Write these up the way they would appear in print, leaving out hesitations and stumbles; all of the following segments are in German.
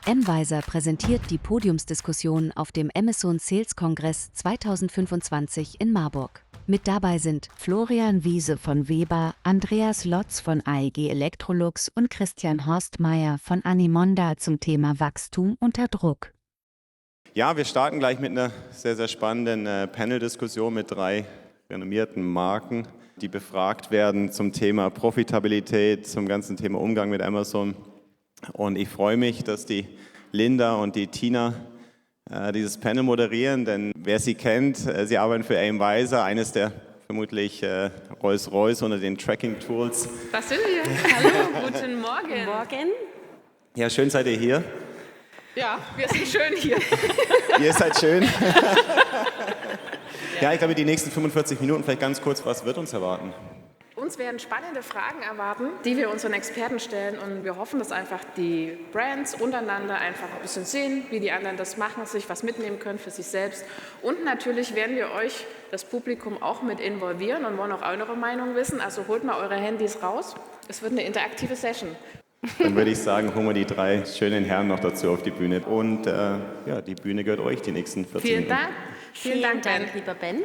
Envisor präsentiert die Podiumsdiskussion auf dem Amazon Sales Kongress 2025 in Marburg. Mit dabei sind Florian Wiese von Weber, Andreas Lotz von AEG Electrolux und Christian Horstmeier von Animonda zum Thema Wachstum unter Druck. Ja, wir starten gleich mit einer sehr, sehr spannenden Panel-Diskussion mit 3 renommierten Marken, die befragt werden zum Thema Profitabilität, zum ganzen Thema Umgang mit Amazon. Und ich freue mich, dass die Linda und die Tina dieses Panel moderieren, denn wer sie kennt, sie arbeiten für Envisor, eines der vermutlich Rolls-Royce unter den Tracking-Tools. Das sind wir. Hallo, guten Morgen. Guten Morgen. Ja, schön seid ihr hier. Ja, wir sind schön hier. Ihr seid schön. Ja, ich glaube, die nächsten 45 Minuten vielleicht ganz kurz, was wird uns erwarten? Uns werden spannende Fragen erwarten, die wir unseren Experten stellen, und wir hoffen, dass einfach die Brands untereinander einfach ein bisschen sehen, wie die anderen das machen, sich was mitnehmen können für sich selbst. Und natürlich werden wir euch, das Publikum, auch mit involvieren und wollen auch eure Meinung wissen. Also holt mal eure Handys raus. Es wird eine interaktive Session. Dann würde ich sagen, holen wir die 3 schönen Herren noch dazu auf die Bühne. Und ja, die Bühne gehört euch die nächsten 40 Minuten. Vielen Dank, Ben. Lieber Ben.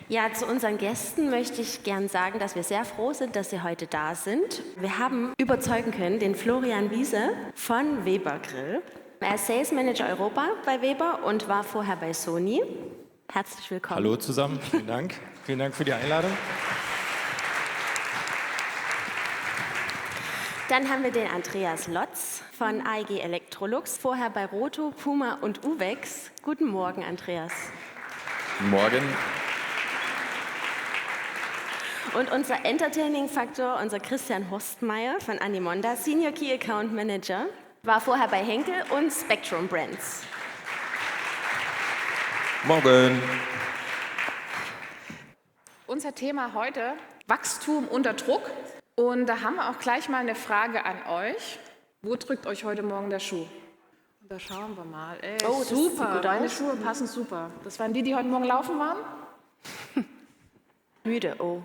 Ja, zu unseren Gästen möchte ich gern sagen, dass wir sehr froh sind, dass Sie heute da sind. Wir haben überzeugen können den Florian Wiese von Weber Grill. Er ist Sales Manager Europa bei Weber und war vorher bei Sony. Herzlich willkommen. Hallo zusammen, vielen Dank. Vielen Dank für die Einladung. Dann haben wir den Andreas Lotz von AEG Electrolux, vorher bei Roto, Puma und Uvex. Guten Morgen, Andreas. Guten Morgen. Und unser Entertaining-Faktor, unser Christian Horstmeier von Animonda, Senior Key Account Manager, war vorher bei Henkel und Spectrum Brands. Morgen. Unser Thema heute: Wachstum unter Druck. Und da haben wir auch gleich mal eine Frage an euch. Wo drückt euch heute Morgen der Schuh? Und da schauen wir mal. Ey, oh, das super, sieht gut deine aus. Schuhe passen super. Das waren die heute Morgen laufen waren? Müde, oh.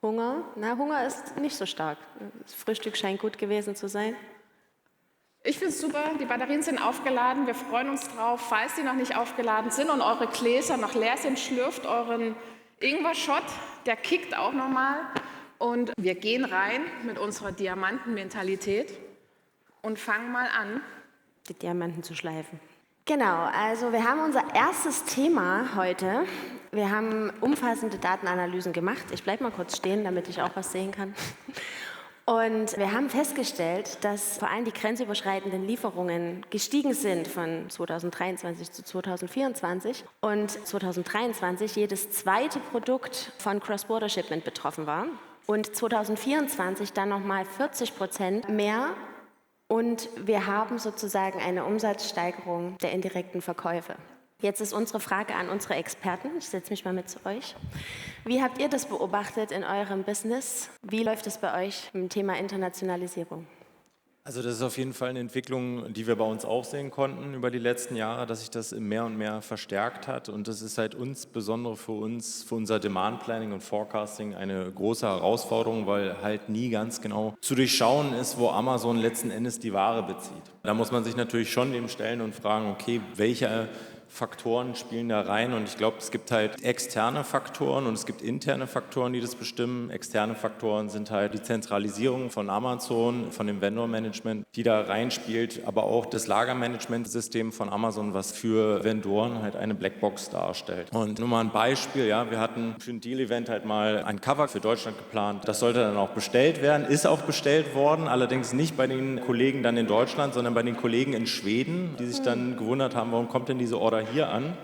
Hunger? Na, Hunger ist nicht so stark. Das Frühstück scheint gut gewesen zu sein. Ich finde es super, die Batterien sind aufgeladen. Wir freuen uns drauf. Falls die noch nicht aufgeladen sind und eure Gläser noch leer sind, schlürft euren Ingwer-Shot. Der kickt auch nochmal. Und wir gehen rein mit unserer Diamantenmentalität und fangen mal an, die Diamanten zu schleifen. Genau, also wir haben unser erstes Thema heute. Wir haben umfassende Datenanalysen gemacht. Ich bleibe mal kurz stehen, damit ich auch was sehen kann. Und wir haben festgestellt, dass vor allem die grenzüberschreitenden Lieferungen gestiegen sind von 2023 zu 2024 und 2023 jedes zweite Produkt von Cross-Border-Shipment betroffen war und 2024 dann nochmal 40% mehr. Und wir haben sozusagen eine Umsatzsteigerung der indirekten Verkäufe. Jetzt ist unsere Frage an unsere Experten. Ich setze mich mal mit zu euch. Wie habt ihr das beobachtet in eurem Business? Wie läuft es bei euch mit dem Thema Internationalisierung? Also das ist auf jeden Fall eine Entwicklung, die wir bei uns auch sehen konnten über die letzten Jahre, dass sich das mehr und mehr verstärkt hat. Und das ist halt insbesondere für uns, für unser Demand Planning und Forecasting eine große Herausforderung, weil halt nie ganz genau zu durchschauen ist, wo Amazon letzten Endes die Ware bezieht. Da muss man sich natürlich schon dem stellen und fragen, okay, welche Faktoren spielen da rein, und ich glaube, es gibt halt externe Faktoren und es gibt interne Faktoren, die das bestimmen. Externe Faktoren sind halt die Zentralisierung von Amazon, von dem Vendor-Management, die da reinspielt, aber auch das Lagermanagementsystem von Amazon, was für Vendoren halt eine Blackbox darstellt. Und nur mal ein Beispiel, ja, wir hatten für ein Deal-Event halt mal ein Cover für Deutschland geplant. Das sollte dann auch bestellt werden, ist auch bestellt worden, allerdings nicht bei den Kollegen dann in Deutschland, sondern bei den Kollegen in Schweden, die sich dann gewundert haben, warum kommt denn diese Order hier an?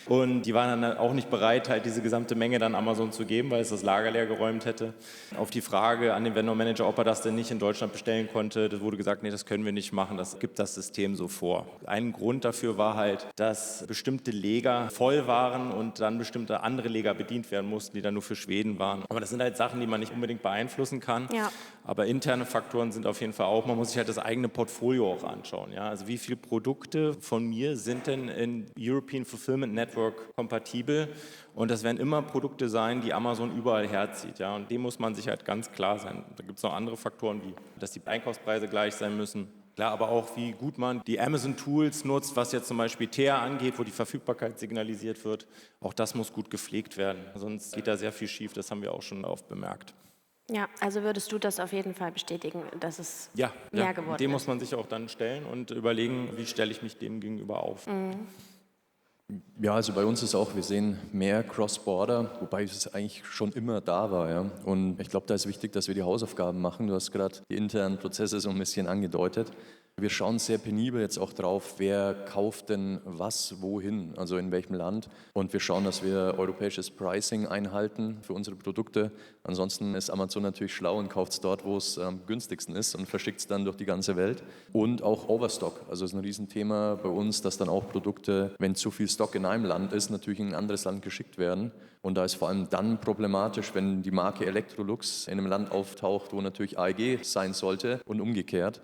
Und die waren dann auch nicht bereit, halt diese gesamte Menge dann Amazon zu geben, weil es das Lager leer geräumt hätte. Auf die Frage an den Vendor-Manager, ob er das denn nicht in Deutschland bestellen konnte, das wurde gesagt, nee, das können wir nicht machen, das gibt das System so vor. Ein Grund dafür war halt, dass bestimmte Lager voll waren und dann bestimmte andere Lager bedient werden mussten, die dann nur für Schweden waren. Aber das sind halt Sachen, die man nicht unbedingt beeinflussen kann. Ja. Aber interne Faktoren sind auf jeden Fall auch, man muss sich halt das eigene Portfolio auch anschauen. Ja? Also wie viele Produkte von mir sind denn in European Fulfillment Network kompatibel, und das werden immer Produkte sein, die Amazon überall herzieht. Ja? Und dem muss man sich halt ganz klar sein. Da gibt es noch andere Faktoren, wie dass die Einkaufspreise gleich sein müssen, Klar, aber auch wie gut man die Amazon-Tools nutzt, was jetzt zum Beispiel TEA angeht, wo die Verfügbarkeit signalisiert wird. Auch das muss gut gepflegt werden, sonst geht da sehr viel schief, das haben wir auch schon oft bemerkt. Ja, also würdest du das auf jeden Fall bestätigen, dass es Ja, mehr geworden ist? dem muss man sich auch dann stellen und überlegen, wie stelle ich mich dem gegenüber auf. Ja, also bei uns ist auch, wir sehen mehr Cross-Border, wobei es eigentlich schon immer da war. Ja. Und ich glaube, da ist wichtig, dass wir die Hausaufgaben machen. Du hast gerade die internen Prozesse so ein bisschen angedeutet. Wir schauen sehr penibel jetzt auch drauf, wer kauft denn was wohin, also in welchem Land. Und wir schauen, dass wir europäisches Pricing einhalten für unsere Produkte. Ansonsten ist Amazon natürlich schlau und kauft es dort, wo es am günstigsten ist und verschickt es dann durch die ganze Welt. Und auch Overstock, also es ist ein Riesenthema bei uns, dass dann auch Produkte, wenn zu viel Stock in einem Land ist, natürlich in ein anderes Land geschickt werden. Und da ist vor allem dann problematisch, wenn die Marke Electrolux in einem Land auftaucht, wo natürlich AEG sein sollte und umgekehrt.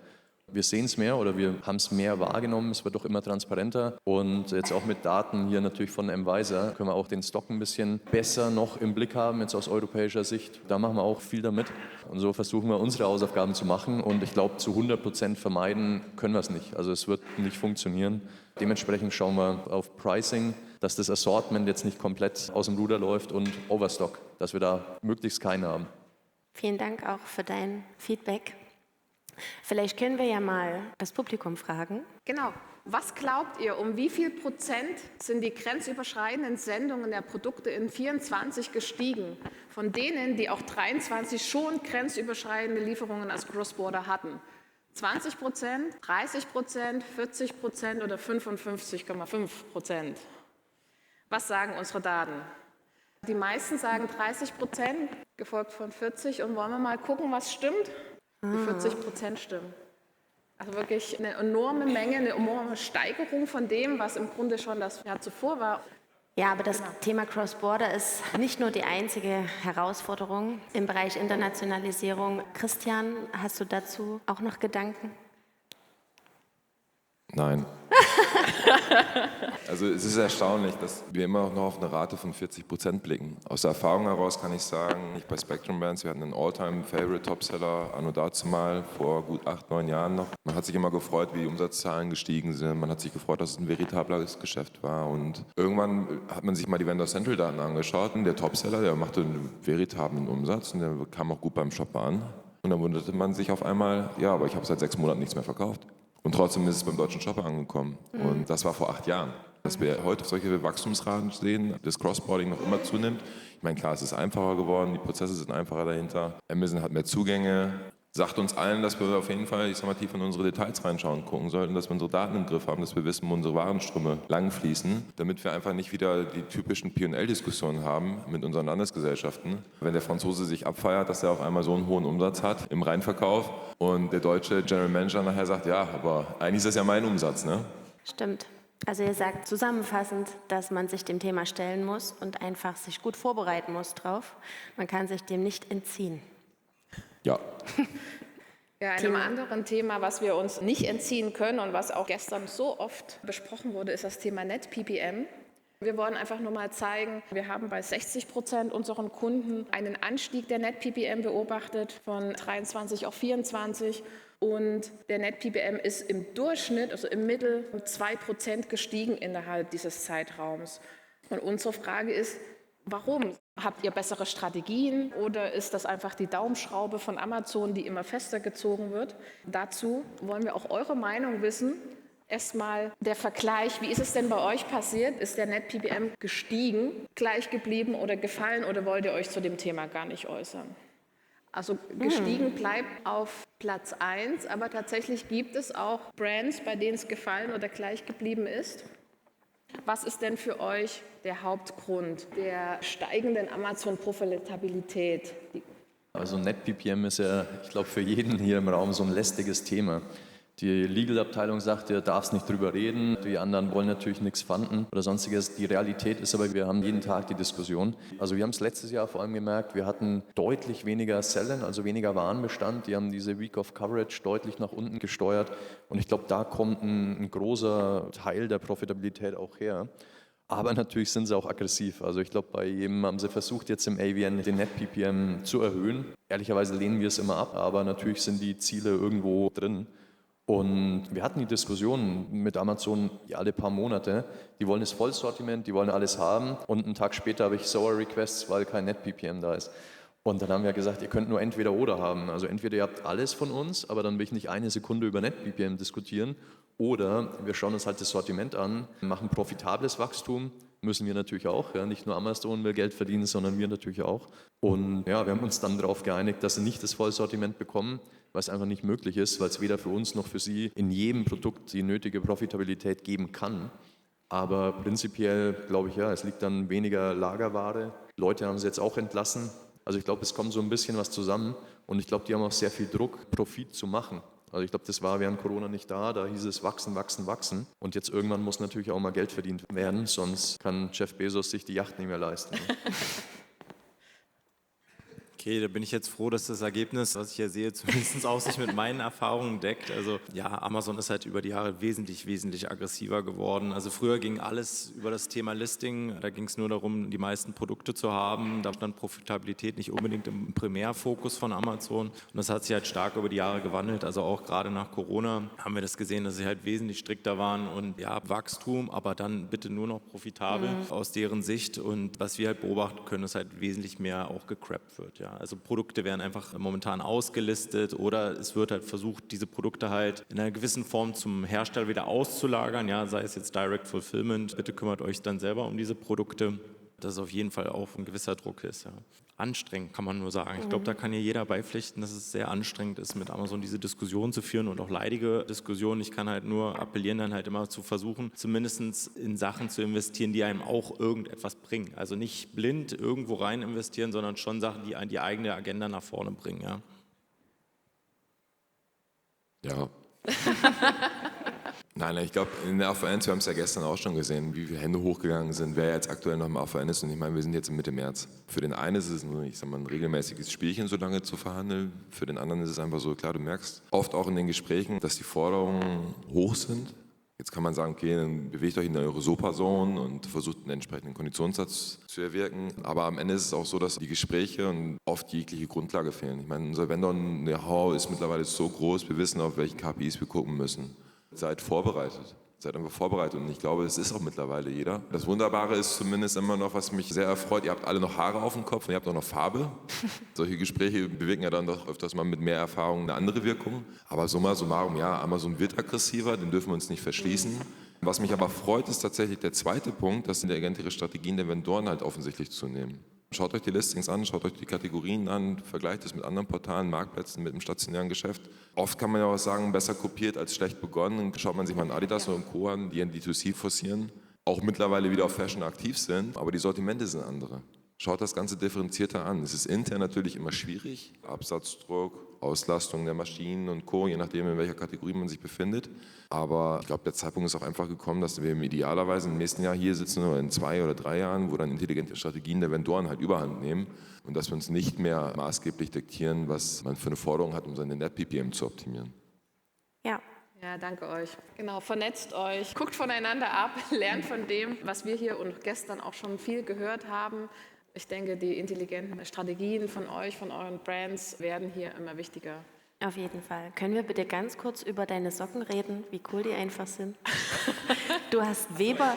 Wir sehen es mehr oder wir haben es mehr wahrgenommen, es wird doch immer transparenter und jetzt auch mit Daten hier natürlich von M-Visor können wir auch den Stock ein bisschen besser noch im Blick haben, jetzt aus europäischer Sicht. Da machen wir auch viel damit und so versuchen wir unsere Hausaufgaben zu machen und ich glaube zu 100% vermeiden können wir es nicht, also es wird nicht funktionieren. Dementsprechend schauen wir auf Pricing, dass das Assortment jetzt nicht komplett aus dem Ruder läuft und Overstock, dass wir da möglichst keine haben. Vielen Dank auch für dein Feedback. Vielleicht können wir ja mal das Publikum fragen. Genau. Was glaubt ihr, um wie viel Prozent sind die grenzüberschreitenden Sendungen der Produkte in 24 gestiegen? Von denen, die auch 23 schon grenzüberschreitende Lieferungen als Cross-Border hatten. 20%, 30%, 40% oder 55,5%? Was sagen unsere Daten? Die meisten sagen 30%, gefolgt von 40%. Und wollen wir mal gucken, was stimmt? Die 40% stimmen. Also wirklich eine enorme Menge, eine enorme Steigerung von dem, was im Grunde schon das Jahr zuvor war. Ja, aber das Thema Cross-Border ist nicht nur die einzige Herausforderung im Bereich Internationalisierung. Christian, hast du dazu auch noch Gedanken? Nein. Also es ist erstaunlich, dass wir immer noch auf eine Rate von 40% blicken. Aus der Erfahrung heraus kann ich sagen, nicht bei Spectrum Brands, wir hatten einen All-Time-Favorite-Topseller anno dazumal vor gut 8, 9 Jahren noch. Man hat sich immer gefreut, wie die Umsatzzahlen gestiegen sind. Man hat sich gefreut, dass es ein veritables Geschäft war. Und irgendwann hat man sich mal die Vendor Central Daten angeschaut und der Topseller, der machte einen veritablen Umsatz und der kam auch gut beim Shopper an. Und dann wunderte man sich auf einmal, ja, aber ich habe seit 6 Monaten nichts mehr verkauft. Und trotzdem ist es beim deutschen Shopper angekommen. Und das war vor 8 Jahren. Dass wir heute solche Wachstumsraten sehen, das Crossboarding noch immer zunimmt. Ich meine, klar, es ist einfacher geworden, die Prozesse sind einfacher dahinter. Amazon hat mehr Zugänge. Sagt uns allen, dass wir auf jeden Fall, ich sag mal, tief in unsere Details reinschauen, gucken sollten, dass wir unsere Daten im Griff haben, dass wir wissen, wo unsere Warenströme lang fließen, damit wir einfach nicht wieder die typischen P&L-Diskussionen haben mit unseren Landesgesellschaften. Wenn der Franzose sich abfeiert, dass er auf einmal so einen hohen Umsatz hat im Reinverkauf und der deutsche General Manager nachher sagt, ja, aber eigentlich ist das ja mein Umsatz, ne? Stimmt. Also ihr sagt zusammenfassend, dass man sich dem Thema stellen muss und einfach sich gut vorbereiten muss drauf. Man kann sich dem nicht entziehen. Ja. Ja, einem anderen Thema, was wir uns nicht entziehen können und was auch gestern so oft besprochen wurde, ist das Thema Net-PPM. Wir wollen einfach nur mal zeigen, wir haben bei 60% unseren Kunden einen Anstieg der Net-PPM beobachtet von 23 auf 24 und der Net-PPM ist im Durchschnitt, also im Mittel, um 2% gestiegen innerhalb dieses Zeitraums. Und unsere Frage ist, warum? Habt ihr bessere Strategien oder ist das einfach die Daumenschraube von Amazon, die immer fester gezogen wird? Dazu wollen wir auch eure Meinung wissen. Erstmal der Vergleich, wie ist es denn bei euch passiert? Ist der Net-PPM gestiegen, gleich geblieben oder gefallen oder wollt ihr euch zu dem Thema gar nicht äußern? Also gestiegen bleibt auf Platz 1, aber tatsächlich gibt es auch Brands, bei denen es gefallen oder gleich geblieben ist. Was ist denn für euch der Hauptgrund der steigenden Amazon-Profitabilität? Also Net-PPM ist ja, ich glaube, für jeden hier im Raum so ein lästiges Thema. Die Legal-Abteilung sagt, ihr darfst nicht drüber reden, die anderen wollen natürlich nichts fanden oder sonstiges. Die Realität ist aber, wir haben jeden Tag die Diskussion. Also wir haben es letztes Jahr vor allem gemerkt, wir hatten deutlich weniger Sellen, also weniger Warenbestand. Die haben diese Week of Coverage deutlich nach unten gesteuert und ich glaube, da kommt ein großer Teil der Profitabilität auch her. Aber natürlich sind sie auch aggressiv. Also ich glaube, bei jedem haben sie versucht, jetzt im AVN den Net-PPM zu erhöhen. Ehrlicherweise lehnen wir es immer ab, aber natürlich sind die Ziele irgendwo drin. Und wir hatten die Diskussion mit Amazon alle paar Monate, die wollen das Vollsortiment, die wollen alles haben und einen Tag später habe ich Sour Requests, weil kein NetPPM da ist. Und dann haben wir gesagt, ihr könnt nur entweder oder haben. Also entweder ihr habt alles von uns, aber dann will ich nicht eine Sekunde über NetPPM diskutieren, oder wir schauen uns halt das Sortiment an, machen profitables Wachstum, müssen wir natürlich auch. Ja. Nicht nur Amazon will Geld verdienen, sondern wir natürlich auch. Und ja, wir haben uns dann darauf geeinigt, dass sie nicht das Vollsortiment bekommen, was einfach nicht möglich ist, weil es weder für uns noch für sie in jedem Produkt die nötige Profitabilität geben kann. Aber prinzipiell glaube ich, ja, es liegt dann weniger Lagerware. Leute haben sie jetzt auch entlassen. Also ich glaube, es kommt so ein bisschen was zusammen und ich glaube, die haben auch sehr viel Druck, Profit zu machen. Also ich glaube, das war während Corona nicht da hieß es wachsen, wachsen, wachsen. Und jetzt irgendwann muss natürlich auch mal Geld verdient werden, sonst kann Jeff Bezos sich die Yacht nicht mehr leisten. Okay, da bin ich jetzt froh, dass das Ergebnis, was ich hier sehe, zumindest auch sich mit meinen Erfahrungen deckt. Also ja, Amazon ist halt über die Jahre wesentlich aggressiver geworden. Also früher ging alles über das Thema Listing. Da ging es nur darum, die meisten Produkte zu haben. Da stand Profitabilität nicht unbedingt im Primärfokus von Amazon. Und das hat sich halt stark über die Jahre gewandelt. Also auch gerade nach Corona haben wir das gesehen, dass sie halt wesentlich strikter waren. Und ja, Wachstum, aber dann bitte nur noch profitabel aus deren Sicht. Und was wir halt beobachten können, ist halt wesentlich mehr auch gecrappt wird. Ja. Also Produkte werden einfach momentan ausgelistet oder es wird halt versucht, diese Produkte halt in einer gewissen Form zum Hersteller wieder auszulagern, ja, sei es jetzt Direct Fulfillment, bitte kümmert euch dann selber um diese Produkte. Dass es auf jeden Fall auch ein gewisser Druck ist. Ja. Anstrengend kann man nur sagen. Ich glaube, da kann hier jeder beipflichten, dass es sehr anstrengend ist, mit Amazon diese Diskussion zu führen und auch leidige Diskussionen. Ich kann halt nur appellieren, dann halt immer zu versuchen, zumindest in Sachen zu investieren, die einem auch irgendetwas bringen. Also nicht blind irgendwo rein investieren, sondern schon Sachen, die die eigene Agenda nach vorne bringen. Ja. Ja. Nein, ich glaube, in der AVN, wir haben es ja gestern auch schon gesehen, wie viele Hände hochgegangen sind, wer jetzt aktuell noch im AVN ist. Und ich meine, wir sind jetzt Mitte März. Für den einen ist es ein regelmäßiges Spielchen, so lange zu verhandeln. Für den anderen ist es einfach so, klar, du merkst oft auch in den Gesprächen, dass die Forderungen hoch sind. Jetzt kann man sagen, okay, dann bewegt euch in eure SOPA-Zone und versucht einen entsprechenden Konditionssatz zu erwirken. Aber am Ende ist es auch so, dass die Gespräche und oft jegliche Grundlage fehlen. Ich meine, unser Vendor-Know-how ist mittlerweile so groß, wir wissen, auf welche KPIs wir gucken müssen. Seid vorbereitet. Seid einfach vorbereitet und ich glaube, es ist auch mittlerweile jeder. Das Wunderbare ist zumindest immer noch, was mich sehr erfreut, ihr habt alle noch Haare auf dem Kopf und ihr habt auch noch Farbe. Solche Gespräche bewirken ja dann doch öfters mal mit mehr Erfahrung eine andere Wirkung. Aber summa summarum, ja, Amazon wird aggressiver, den dürfen wir uns nicht verschließen. Was mich aber freut, ist tatsächlich der zweite Punkt, dass ihre Strategien der Vendoren halt offensichtlich zunehmen. Schaut euch die Listings an, schaut euch die Kategorien an, vergleicht es mit anderen Portalen, Marktplätzen, mit dem stationären Geschäft. Oft kann man ja auch sagen, besser kopiert als schlecht begonnen. Schaut man sich mal einen Adidas oder einen Co. an, die in D2C forcieren, auch mittlerweile wieder auf Fashion aktiv sind, aber die Sortimente sind andere. Schaut das Ganze differenzierter an. Es ist intern natürlich immer schwierig, Absatzdruck, Auslastung der Maschinen und Co., je nachdem, in welcher Kategorie man sich befindet. Aber ich glaube, der Zeitpunkt ist auch einfach gekommen, dass wir idealerweise im nächsten Jahr hier sitzen oder in 2 oder 3 Jahren, wo dann intelligente Strategien der Vendoren halt überhand nehmen und dass wir uns nicht mehr maßgeblich diktieren, was man für eine Forderung hat, um seine Net-PPM zu optimieren. Ja. Ja, danke euch. Genau, vernetzt euch, guckt voneinander ab, lernt von dem, was wir hier und gestern auch schon viel gehört haben. Ich denke, die intelligenten Strategien von euch, von euren Brands werden hier immer wichtiger. Auf jeden Fall. Können wir bitte ganz kurz über deine Socken reden, wie cool die einfach sind? Du hast Weber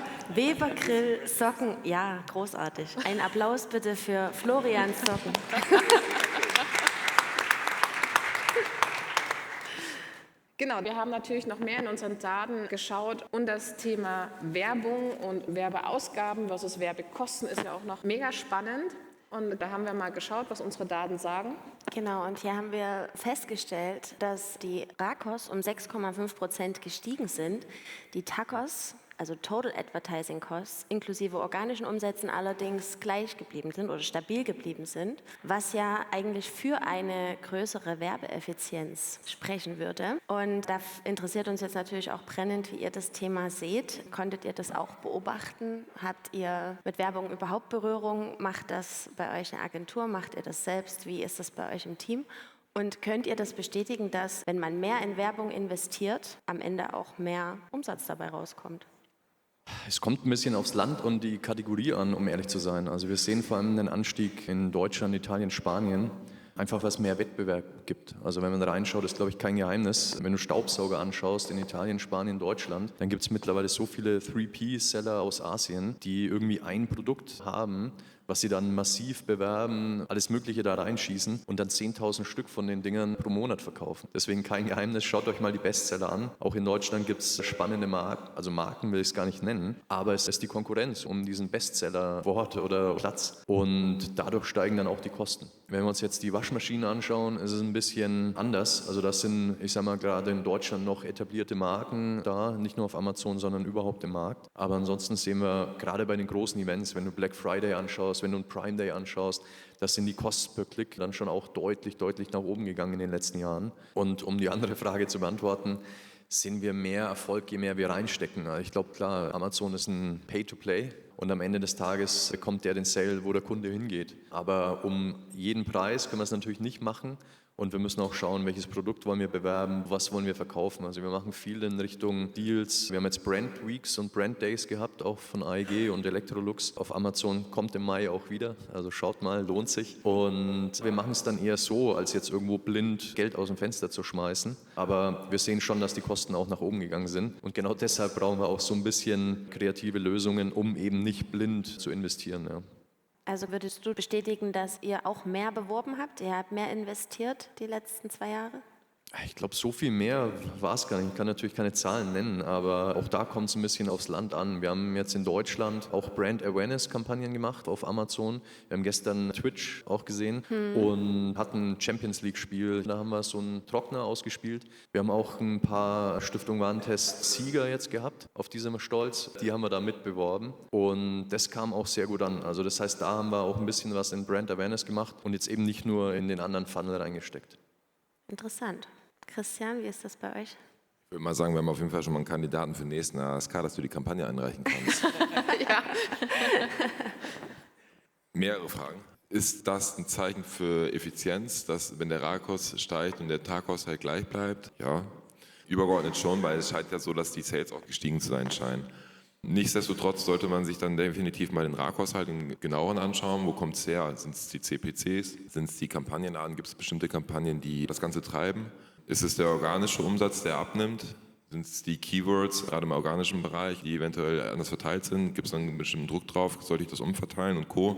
Grill Socken. Ja, großartig. Ein Applaus bitte für Florians Socken. Genau, wir haben natürlich noch mehr in unseren Daten geschaut und das Thema Werbung und Werbeausgaben versus Werbekosten ist ja auch noch mega spannend. Und da haben wir mal geschaut, was unsere Daten sagen. Genau, und hier haben wir festgestellt, dass die RAKOS um 6,5% gestiegen sind, die TAKOS, also Total Advertising Costs, inklusive organischen Umsätzen allerdings gleich geblieben sind oder stabil geblieben sind, was ja eigentlich für eine größere Werbeeffizienz sprechen würde. Und da interessiert uns jetzt natürlich auch brennend, wie ihr das Thema seht. Konntet ihr das auch beobachten? Habt ihr mit Werbung überhaupt Berührung? Macht das bei euch eine Agentur? Macht ihr das selbst? Wie ist das bei euch im Team? Und könnt ihr das bestätigen, dass, wenn man mehr in Werbung investiert, am Ende auch mehr Umsatz dabei rauskommt? Es kommt ein bisschen aufs Land und die Kategorie an, um ehrlich zu sein. Also wir sehen vor allem einen Anstieg in Deutschland, Italien, Spanien. Einfach, was mehr Wettbewerb gibt. Also wenn man da reinschaut, ist, glaube ich, kein Geheimnis. Wenn du Staubsauger anschaust in Italien, Spanien, Deutschland, dann gibt es mittlerweile so viele 3P-Seller aus Asien, die irgendwie ein Produkt haben, was sie dann massiv bewerben, alles Mögliche da reinschießen und dann 10.000 Stück von den Dingern pro Monat verkaufen. Deswegen kein Geheimnis, schaut euch mal die Bestseller an. Auch in Deutschland gibt es spannende Marken, also Marken will ich es gar nicht nennen, aber es ist die Konkurrenz um diesen Bestseller-Wort oder Platz und dadurch steigen dann auch die Kosten. Wenn wir uns jetzt die Waschmaschinen anschauen, ist es ein bisschen anders. Also das sind, ich sage mal, gerade in Deutschland noch etablierte Marken da, nicht nur auf Amazon, sondern überhaupt im Markt. Aber ansonsten sehen wir gerade bei den großen Events, wenn du Black Friday anschaust, wenn du einen Prime Day anschaust, das sind die Kosten per Klick dann schon auch deutlich nach oben gegangen in den letzten Jahren. Und um die andere Frage zu beantworten, sehen wir mehr Erfolg, je mehr wir reinstecken. Ich glaube, klar, Amazon ist ein Pay-to-Play und am Ende des Tages bekommt der den Sale, wo der Kunde hingeht. Aber um jeden Preis können wir es natürlich nicht machen. Und wir müssen auch schauen, welches Produkt wollen wir bewerben, was wollen wir verkaufen. Also wir machen viel in Richtung Deals. Wir haben jetzt Brand Weeks und Brand Days gehabt, auch von AEG und Electrolux. Auf Amazon kommt im Mai auch wieder. Also schaut mal, lohnt sich. Und wir machen es dann eher so, als jetzt irgendwo blind Geld aus dem Fenster zu schmeißen. Aber wir sehen schon, dass die Kosten auch nach oben gegangen sind. Und genau deshalb brauchen wir auch so ein bisschen kreative Lösungen, um eben nicht blind zu investieren. Ja. Also würdest du bestätigen, dass ihr auch mehr beworben habt? Ihr habt mehr investiert die letzten 2 Jahre? Ich glaube, so viel mehr war es gar nicht. Ich kann natürlich keine Zahlen nennen, aber auch da kommt es ein bisschen aufs Land an. Wir haben jetzt in Deutschland auch Brand-Awareness-Kampagnen gemacht auf Amazon. Wir haben gestern Twitch auch gesehen und hatten ein Champions-League-Spiel. Da haben wir so einen Trockner ausgespielt. Wir haben auch ein paar Stiftung Warentest-Sieger jetzt gehabt, auf die sind wir stolz. Die haben wir da mitbeworben und das kam auch sehr gut an. Also das heißt, da haben wir auch ein bisschen was in Brand-Awareness gemacht und jetzt eben nicht nur in den anderen Funnel reingesteckt. Interessant. Christian, wie ist das bei euch? Ich würde mal sagen, wir haben auf jeden Fall schon mal einen Kandidaten für den nächsten ASK, dass du die Kampagne einreichen kannst. Ja. Mehrere Fragen. Ist das ein Zeichen für Effizienz, dass wenn der Rakos steigt und der Tagos halt gleich bleibt? Ja, übergeordnet schon, weil es scheint ja so, dass die Sales auch gestiegen zu sein scheinen. Nichtsdestotrotz sollte man sich dann definitiv mal den Rakos halt genauer anschauen. Wo kommt es her? Sind es die CPCs? Sind es die Kampagnenarten? Gibt es bestimmte Kampagnen, die das Ganze treiben? Ist es der organische Umsatz, der abnimmt? Sind es die Keywords, gerade im organischen Bereich, die eventuell anders verteilt sind? Gibt es dann einen bestimmten Druck drauf? Sollte ich das umverteilen und Co.?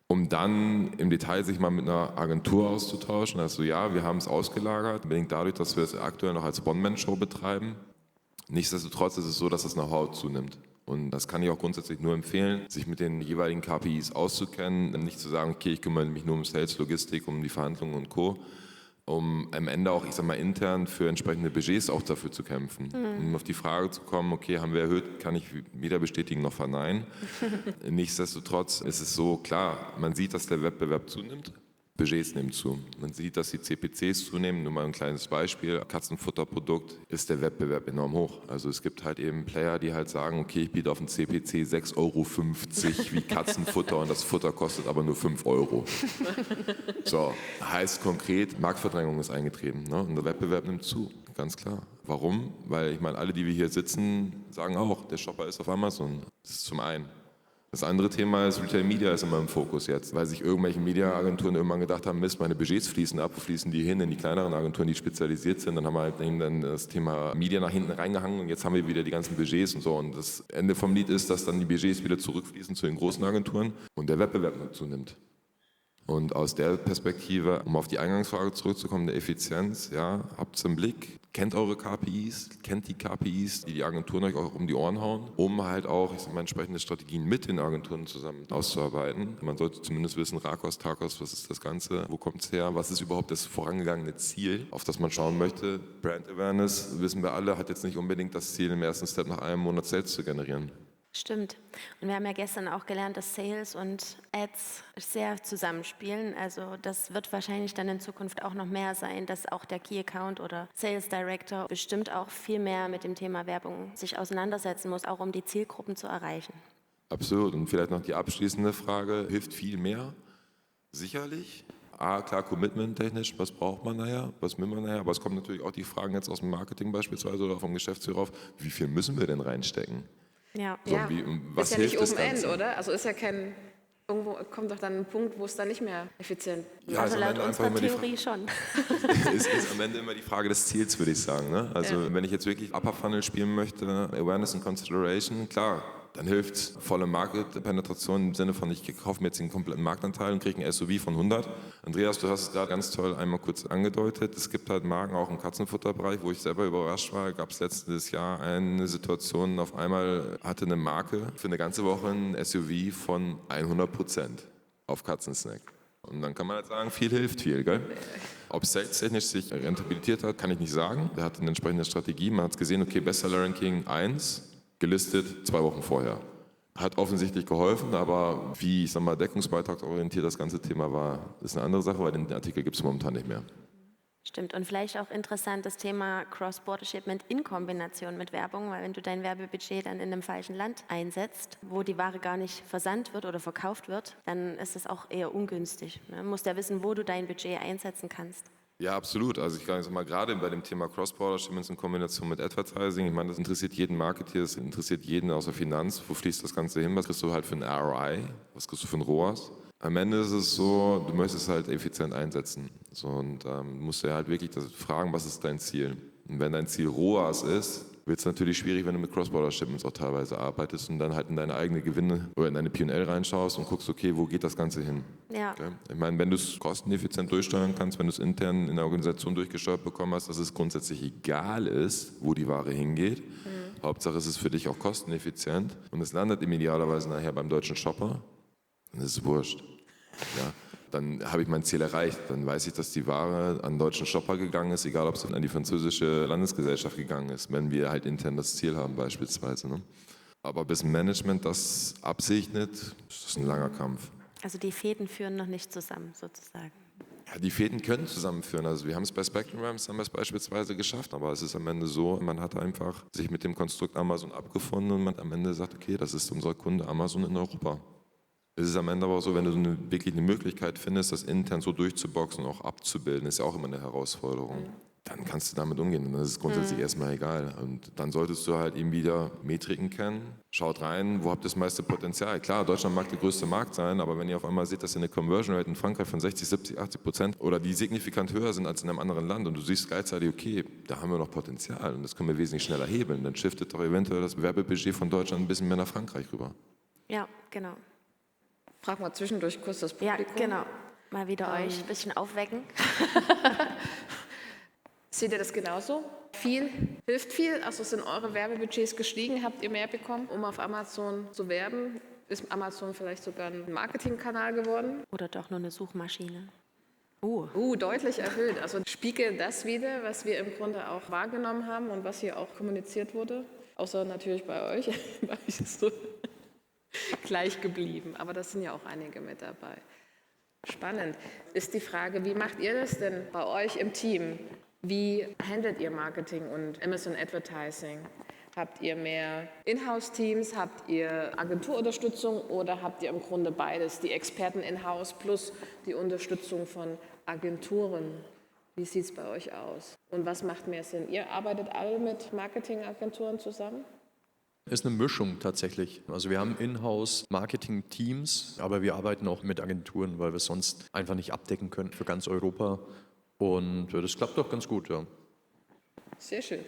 Um dann im Detail sich mal mit einer Agentur auszutauschen. Also ja, wir haben es ausgelagert, bedingt dadurch, dass wir es aktuell noch als One-Man-Show betreiben. Nichtsdestotrotz ist es so, dass das Know-how zunimmt. Und das kann ich auch grundsätzlich nur empfehlen, sich mit den jeweiligen KPIs auszukennen, nicht zu sagen, okay, ich kümmere mich nur um Sales, Logistik, um die Verhandlungen und Co., um am Ende auch, ich sag mal, intern für entsprechende Budgets auch dafür zu kämpfen. Um auf die Frage zu kommen, okay, haben wir erhöht, kann ich weder bestätigen noch verneinen. Nichtsdestotrotz ist es so, klar, man sieht, dass der Wettbewerb zunimmt. Budgets nehmen zu. Man sieht, dass die CPCs zunehmen. Nur mal ein kleines Beispiel. Katzenfutterprodukt ist der Wettbewerb enorm hoch. Also es gibt halt eben Player, die halt sagen, okay, ich biete auf den CPC 6,50 € wie Katzenfutter und das Futter kostet aber nur 5 €. So, heißt konkret, Marktverdrängung ist eingetreten. Ne? Und der Wettbewerb nimmt zu, ganz klar. Warum? Weil ich meine, alle, die wir hier sitzen, sagen auch, der Shopper ist auf Amazon. Das ist zum einen. Das andere Thema ist, Retail Media ist immer im Fokus jetzt, weil sich irgendwelche Mediaagenturen irgendwann gedacht haben, Mist, meine Budgets fließen ab, wo fließen die hin? In die kleineren Agenturen, die spezialisiert sind. Dann haben wir halt dann das Thema Media nach hinten reingehangen und jetzt haben wir wieder die ganzen Budgets und so. Und das Ende vom Lied ist, dass dann die Budgets wieder zurückfließen zu den großen Agenturen und der Wettbewerb zunimmt. Und aus der Perspektive, um auf die Eingangsfrage zurückzukommen, der Effizienz, ja, habt es im Blick, kennt eure KPIs, kennt die KPIs, die die Agenturen euch auch um die Ohren hauen, um halt auch, ich sag mal, entsprechende Strategien mit den Agenturen zusammen auszuarbeiten. Man sollte zumindest wissen, Rakos, Tagos, was ist das Ganze, wo kommt es her, was ist überhaupt das vorangegangene Ziel, auf das man schauen möchte. Brand Awareness, wissen wir alle, hat jetzt nicht unbedingt das Ziel, im ersten Step nach einem Monat Sales zu generieren. Stimmt. Und wir haben ja gestern auch gelernt, dass Sales und Ads sehr zusammenspielen. Also das wird wahrscheinlich dann in Zukunft auch noch mehr sein, dass auch der Key Account oder Sales Director bestimmt auch viel mehr mit dem Thema Werbung sich auseinandersetzen muss, auch um die Zielgruppen zu erreichen. Absolut. Und vielleicht noch die abschließende Frage, hilft viel mehr? Sicherlich. Klar, commitment-technisch, was braucht man nachher, was will man nachher, aber es kommen natürlich auch die Fragen jetzt aus dem Marketing beispielsweise oder vom Geschäftsführer auf, wie viel müssen wir denn reinstecken? Ja. So, was ist ja hilft nicht das Open-End, Ganze? oder? Also ist ja kein Irgendwo kommt doch dann ein Punkt, wo es dann nicht mehr effizient ist. Ja, Also ist am laut Ende einfach unserer immer Theorie schon. ist am Ende immer die Frage des Ziels, würde ich sagen. Ne? Also wenn ich jetzt wirklich Upper Funnel spielen möchte, Awareness and Consideration, klar, dann hilft volle Market-Penetration im Sinne von, ich kaufe mir jetzt den kompletten Marktanteil und kriege ein SUV von 100. Andreas, du hast es gerade ganz toll einmal kurz angedeutet. Es gibt halt Marken auch im Katzenfutterbereich, wo ich selber überrascht war. Gab es letztes Jahr eine Situation, auf einmal hatte eine Marke für eine ganze Woche ein SUV von 100% auf Katzensnack. Und dann kann man halt sagen, viel hilft viel, gell? Ob es sales-technisch sich rentabilisiert hat, kann ich nicht sagen. Der hat eine entsprechende Strategie. Man hat gesehen, okay, Bestseller-Ranking 1, gelistet 2 Wochen vorher. Hat offensichtlich geholfen, aber wie, ich sag mal, deckungsbeitragsorientiert das ganze Thema war, ist eine andere Sache, weil den Artikel gibt es momentan nicht mehr. Stimmt. Und vielleicht auch interessant das Thema Cross-Border-Shipment in Kombination mit Werbung, weil wenn du dein Werbebudget dann in einem falschen Land einsetzt, wo die Ware gar nicht versandt wird oder verkauft wird, dann ist es auch eher ungünstig. Du musst ja wissen, wo du dein Budget einsetzen kannst. Ja, absolut. Also ich kann jetzt mal gerade bei dem Thema Cross-Border-Shipments in Kombination mit Advertising, ich meine, das interessiert jeden Marketeer, das interessiert jeden aus der Finanz. Wo fließt das Ganze hin? Was kriegst du halt für ein ROI? Was kriegst du für ein ROAS? Am Ende ist es so, du möchtest halt effizient einsetzen. So, und musst dir halt wirklich fragen, was ist dein Ziel? Und wenn dein Ziel ROAS ist, wird es natürlich schwierig, wenn du mit Cross-Border-Shipments auch teilweise arbeitest und dann halt in deine eigene Gewinne oder in deine P&L reinschaust und guckst, okay, wo geht das Ganze hin? Ja. Okay? Ich meine, wenn du es kosteneffizient durchsteuern kannst, wenn du es intern in der Organisation durchgesteuert bekommen hast, dass es grundsätzlich egal ist, wo die Ware hingeht. Hauptsache, es ist für dich auch kosteneffizient und es landet idealerweise nachher beim deutschen Shopper, dann ist es wurscht. Ja? Dann habe ich mein Ziel erreicht. Dann weiß ich, dass die Ware an den deutschen Shopper gegangen ist, egal ob es an die französische Landesgesellschaft gegangen ist, wenn wir halt intern das Ziel haben beispielsweise. Ne? Aber bis ein Management das absegnet, ist das ein langer Kampf. Also die Fäden führen noch nicht zusammen, sozusagen. Ja, die Fäden können zusammenführen. Also wir haben es bei Spectrum Rams haben wir es beispielsweise geschafft, aber es ist am Ende so, man hat einfach sich mit dem Konstrukt Amazon abgefunden und man am Ende sagt, okay, das ist unser Kunde Amazon in Europa. Es ist am Ende aber auch so, wenn du wirklich eine Möglichkeit findest, das intern so durchzuboxen und auch abzubilden, ist ja auch immer eine Herausforderung. Dann kannst du damit umgehen und das ist grundsätzlich erstmal egal. Und dann solltest du halt eben wieder Metriken kennen. Schaut rein, wo habt ihr das meiste Potenzial? Klar, Deutschland mag der größte Markt sein, aber wenn ihr auf einmal seht, dass ihr eine Conversion Rate in Frankreich von 60, 70, 80% oder die signifikant höher sind als in einem anderen Land und du siehst gleichzeitig, okay, da haben wir noch Potenzial und das können wir wesentlich schneller hebeln, dann shiftet doch eventuell das Werbebudget von Deutschland ein bisschen mehr nach Frankreich rüber. Ja, genau. Frag mal zwischendurch kurz das Ja, Publikum. genau. Mal wieder euch ein bisschen aufwecken. Seht ihr das genauso? Viel hilft viel. Also sind eure Werbebudgets gestiegen? Habt ihr mehr bekommen, um auf Amazon zu werben? Ist Amazon vielleicht sogar ein Marketingkanal geworden? Oder doch nur eine Suchmaschine. Deutlich erhöht. Also spiegelt das wieder, was wir im Grunde auch wahrgenommen haben und was hier auch kommuniziert wurde? Außer natürlich bei euch. Bei euch ist so gleich geblieben. Aber das sind ja auch einige mit dabei. Spannend. Ist die Frage, wie macht ihr das denn bei euch im Team? Wie handelt ihr Marketing und Amazon Advertising? Habt ihr mehr Inhouse-Teams, habt ihr Agenturunterstützung oder habt ihr im Grunde beides, die Experten in-house plus die Unterstützung von Agenturen? Wie sieht es bei euch aus? Und was macht mehr Sinn? Ihr arbeitet alle mit Marketingagenturen zusammen? Ist eine Mischung tatsächlich. Also wir haben Inhouse Marketing-Teams, aber wir arbeiten auch mit Agenturen, weil wir es sonst einfach nicht abdecken können für ganz Europa. Und das klappt doch ganz gut, ja. Sehr schön.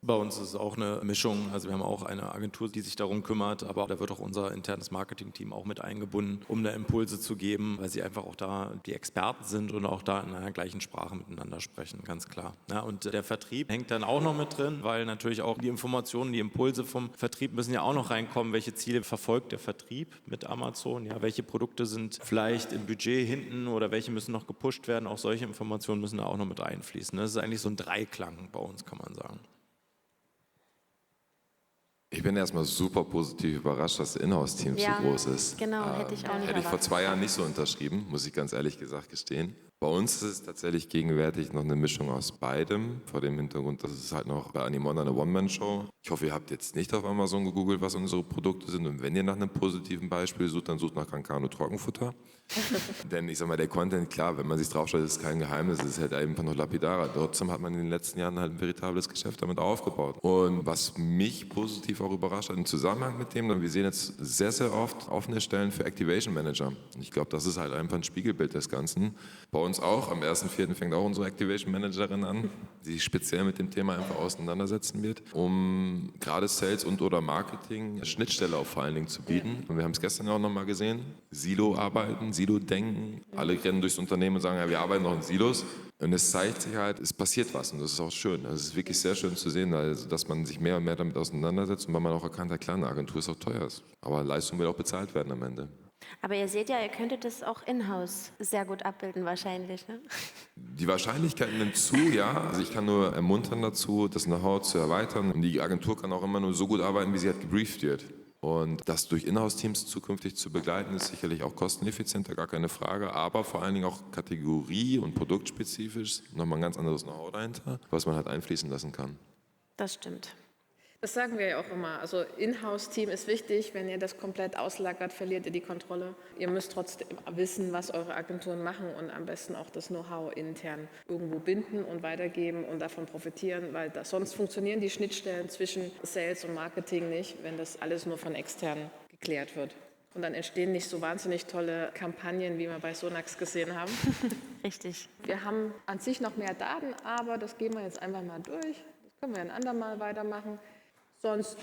Bei uns ist es auch eine Mischung. Also wir haben auch eine Agentur, die sich darum kümmert, aber da wird auch unser internes Marketing-Team auch mit eingebunden, um da Impulse zu geben, weil sie einfach auch da die Experten sind und auch da in einer gleichen Sprache miteinander sprechen, ganz klar. Ja, und der Vertrieb hängt dann auch noch mit drin, weil natürlich auch die Informationen, die Impulse vom Vertrieb müssen ja auch noch reinkommen. Welche Ziele verfolgt der Vertrieb mit Amazon? Ja, welche Produkte sind vielleicht im Budget hinten oder welche müssen noch gepusht werden? Auch solche Informationen müssen da auch noch mit einfließen. Das ist eigentlich so ein Dreiklang bei uns, kann man sagen. Ich bin erstmal super positiv überrascht, dass das Inhouse-Team Ja, so groß ist. genau, hätte ich auch nicht Hätte ich vor erwartet. 2 Jahren nicht so unterschrieben, muss ich ganz ehrlich gesagt gestehen. Bei uns ist es tatsächlich gegenwärtig noch eine Mischung aus beidem, vor dem Hintergrund, dass es halt noch bei Animonda eine One-Man-Show. Ich hoffe, ihr habt jetzt nicht auf Amazon gegoogelt, was unsere Produkte sind, und wenn ihr nach einem positiven Beispiel sucht, dann sucht nach Cancano Trockenfutter. Denn ich sag mal, der Content, klar, wenn man sich draufschaut, ist kein Geheimnis, es ist halt einfach noch lapidarer. Trotzdem hat man in den letzten Jahren halt ein veritables Geschäft damit aufgebaut. Und was mich positiv auch überrascht hat im Zusammenhang mit dem, wir sehen jetzt sehr, sehr oft offene Stellen für Activation Manager. Und ich glaube, das ist halt einfach ein Spiegelbild des Ganzen. Bei uns auch, am 1.4. fängt auch unsere Activation Managerin an, die sich speziell mit dem Thema einfach auseinandersetzen wird, um gerade Sales und oder Marketing eine Schnittstelle auf vor allen Dingen zu bieten. Und wir haben es gestern auch nochmal gesehen, Silo-Arbeiten, Silo-Denken. Alle rennen durchs Unternehmen und sagen, ja, wir arbeiten noch in Silos. Und es zeigt sich halt, es passiert was und das ist auch schön. Also es ist wirklich sehr schön zu sehen, also, dass man sich mehr und mehr damit auseinandersetzt und weil man auch erkannt hat, klar, eine Agentur ist auch teuer. Aber Leistung will auch bezahlt werden am Ende. Aber ihr seht ja, ihr könntet das auch in-house sehr gut abbilden wahrscheinlich, ne? Die Wahrscheinlichkeit nimmt zu, ja. Also ich kann nur ermuntern dazu, das Know-how zu erweitern. Und die Agentur kann auch immer nur so gut arbeiten, wie sie halt gebrieft wird. Und das durch Inhouse-Teams zukünftig zu begleiten, ist sicherlich auch kosteneffizienter, gar keine Frage, aber vor allen Dingen auch kategorie- und produktspezifisch nochmal ein ganz anderes Know-how dahinter, was man halt einfließen lassen kann. Das stimmt. Das sagen wir ja auch immer. Also Inhouse-Team ist wichtig. Wenn ihr das komplett auslagert, verliert ihr die Kontrolle. Ihr müsst trotzdem wissen, was eure Agenturen machen und am besten auch das Know-how intern irgendwo binden und weitergeben und davon profitieren, weil sonst funktionieren die Schnittstellen zwischen Sales und Marketing nicht, wenn das alles nur von extern geklärt wird. Und dann entstehen nicht so wahnsinnig tolle Kampagnen, wie wir bei Sonax gesehen haben. Richtig. Wir haben an sich noch mehr Daten, aber das gehen wir jetzt einfach mal durch. Das können wir ein andermal weitermachen. Sonst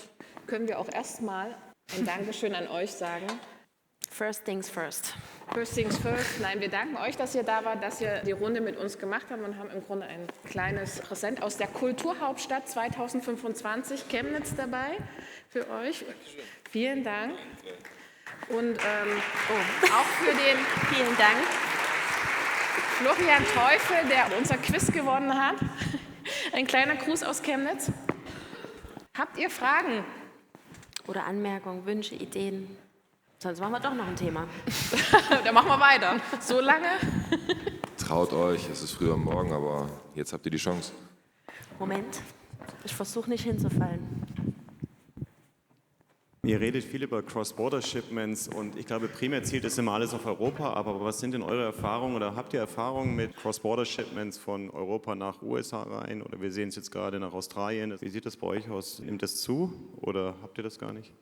können wir auch erstmal ein Dankeschön an euch sagen. First things first. First things first. Nein, wir danken euch, dass ihr da wart, dass ihr die Runde mit uns gemacht habt und haben im Grunde ein kleines Präsent aus der Kulturhauptstadt 2025 Chemnitz dabei für euch. Vielen Dank. Und auch für den Vielen Dank. Florian Teufel, der unser Quiz gewonnen hat. Ein kleiner Gruß aus Chemnitz. Habt ihr Fragen? Oder Anmerkungen, Wünsche, Ideen? Sonst machen wir doch noch ein Thema. Dann machen wir weiter. So lange? Traut euch, es ist früh am Morgen, aber jetzt habt ihr die Chance. Moment, ich versuche nicht hinzufallen. Ihr redet viel über Cross-Border-Shipments und ich glaube, primär zielt es immer alles auf Europa, aber was sind denn eure Erfahrungen oder habt ihr Erfahrungen mit Cross-Border-Shipments von Europa nach USA rein oder wir sehen es jetzt gerade nach Australien? Wie sieht das bei euch aus? Nimmt das zu oder habt ihr das gar nicht?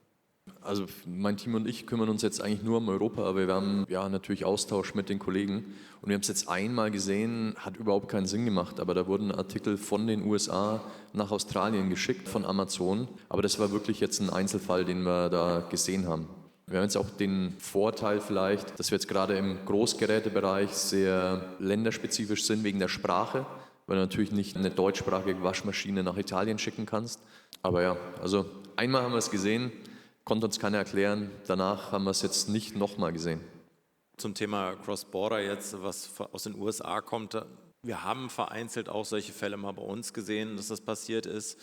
Also mein Team und ich kümmern uns jetzt eigentlich nur um Europa, aber wir haben ja natürlich Austausch mit den Kollegen und wir haben es jetzt einmal gesehen, hat überhaupt keinen Sinn gemacht, aber da wurden Artikel von den USA nach Australien geschickt von Amazon, aber das war wirklich jetzt ein Einzelfall, den wir da gesehen haben. Wir haben jetzt auch den Vorteil vielleicht, dass wir jetzt gerade im Großgerätebereich sehr länderspezifisch sind wegen der Sprache, weil du natürlich nicht eine deutschsprachige Waschmaschine nach Italien schicken kannst, aber ja, also einmal haben wir es gesehen, konnte uns keiner erklären. Danach haben wir es jetzt nicht nochmal gesehen. Zum Thema Cross-Border jetzt, was aus den USA kommt. Wir haben vereinzelt auch solche Fälle mal bei uns gesehen, dass das passiert ist.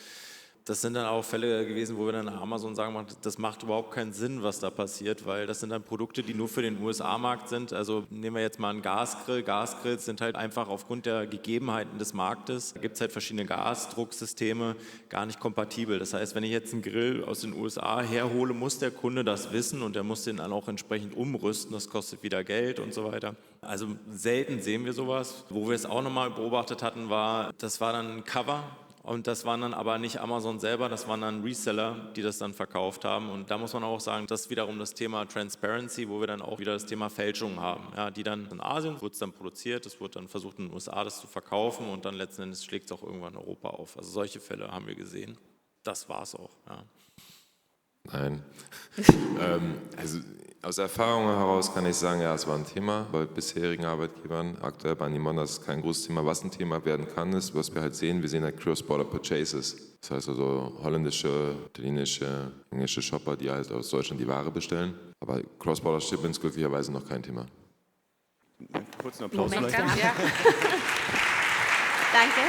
Das sind dann auch Fälle gewesen, wo wir dann Amazon sagen, das macht überhaupt keinen Sinn, was da passiert, weil das sind dann Produkte, die nur für den USA-Markt sind. Also nehmen wir jetzt mal einen Gasgrill. Gasgrills sind halt einfach aufgrund der Gegebenheiten des Marktes, da gibt es halt verschiedene Gasdrucksysteme, gar nicht kompatibel. Das heißt, wenn ich jetzt einen Grill aus den USA herhole, muss der Kunde das wissen und der muss den dann auch entsprechend umrüsten. Das kostet wieder Geld und so weiter. Also selten sehen wir sowas. Wo wir es auch nochmal beobachtet hatten, das war dann ein Cover. Und das waren dann aber nicht Amazon selber, das waren dann Reseller, die das dann verkauft haben. Und da muss man auch sagen, das ist wiederum das Thema Transparency, wo wir dann auch wieder das Thema Fälschungen haben. Ja, die dann in Asien wird es dann produziert, es wird dann versucht in den USA das zu verkaufen und dann letzten Endes schlägt es auch irgendwann in Europa auf. Also solche Fälle haben wir gesehen. Das war es auch. Ja. Nein. Also aus Erfahrung heraus kann ich sagen, ja, es war ein Thema bei bisherigen Arbeitgebern. Aktuell bei Animonda ist es kein großes Thema. Was ein Thema werden kann, ist, was wir halt sehen, wir sehen halt Cross-Border Purchases. Das heißt also holländische, italienische, englische Shopper, die halt aus Deutschland die Ware bestellen. Aber Cross-Border Shipments glücklicherweise noch kein Thema. Kurzen Applaus Moment, vielleicht. ja. Danke.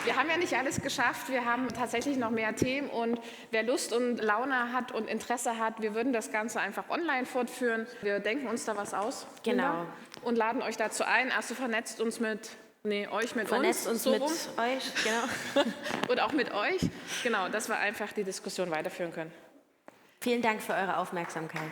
Wir haben ja nicht alles geschafft. Wir haben tatsächlich noch mehr Themen. Und wer Lust und Laune hat und Interesse hat, wir würden das Ganze einfach online fortführen. Wir denken uns da was aus. Genau. Linda, und laden euch dazu ein. Also vernetzt uns euch mit Vernetzt uns so mit rum. euch, genau. Und auch mit euch. Genau, dass wir einfach die Diskussion weiterführen können. Vielen Dank für eure Aufmerksamkeit.